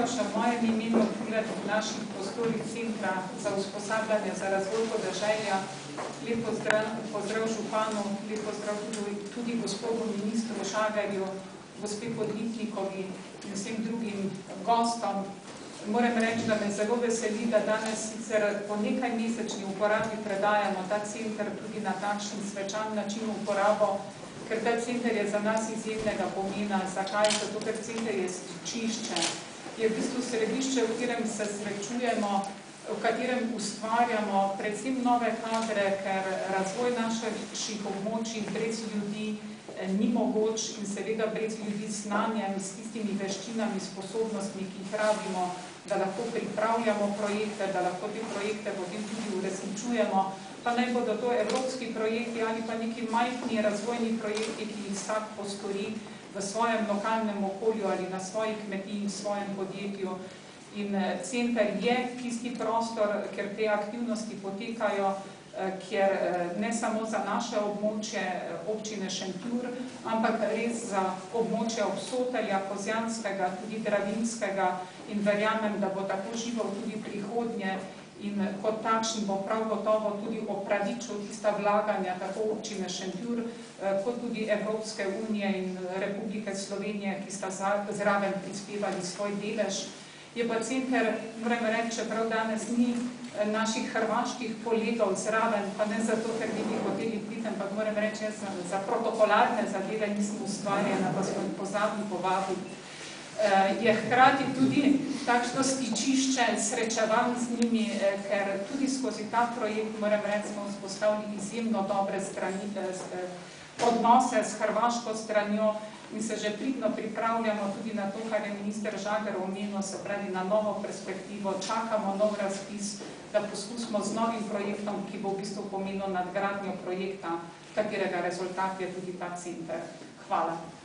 želel še v mojem imenu odpirati v naših prostorih Centra za usposabljanje za razvoj podeželja. Lep pozdrav županu, lep pozdrav tudi gospodu ministru Žagarju, gospe Podlitnikovi in vsem drugim gostom. Moram reči, da me zelo veseli, da danes sicer po nekaj mesečni uporabi predajamo ta center tudi na takšen svečan način uporabo, ker ta center je za nas izjemnega pomena. Zakaj? Zato, ker center je stičišče, je v bistvu središče, v katerem se srečujemo, v katerem ustvarjamo predvsem nove kadre, ker razvoj naših območij brez ljudi ni mogoč in seveda brez ljudi s znanjem, s tistimi veščinami, sposobnostmi, ki jih rabimo, da lahko pripravljamo projekte, da lahko te projekte potem tudi uresničujemo, pa naj bodo to evropski projekti ali pa neki majhni razvojni projekti, ki jih vsak postori v svojem lokalnem okolju ali na svoji kmetiji in svojem podjetju. In center je tisti prostor, ker te aktivnosti potekajo, kjer ne samo za naše območje občine Šentjur, ampak res za območje Obsotelja, Kozjanskega, tudi Dravinjskega in verjamem, da bo tako živel tudi prihodnje in kot takšen bo prav gotovo tudi opravičil tista vlaganja tako občine Šentjur, kot tudi Evropske unije in Republike Slovenije, ki sta zraven prispevali svoj delež. Je pa center, moram reči, čeprav danes ni naših hrvaških kolegov zraven, pa ne zato, ker bi jih hoteli priti, ampak moram reči, jaz za protokolarne zadeve nisem ustvarjena, pa smo jih pozabili povabiti. Je hkrati tudi takšno stičišče srečevanj z njimi, ker tudi skozi ta projekt, moram reči, smo vzpostavili izjemno dobre odnose s hrvaško stranjo in se že pridno pripravljamo tudi na to, kar je minister Žagar omenil, se pravi na novo perspektivo, čakamo nov razpis, da poskusimo z novim projektom, ki bo v bistvu pomenil nadgradnjo projekta, katerega rezultat je tudi ta center. Hvala.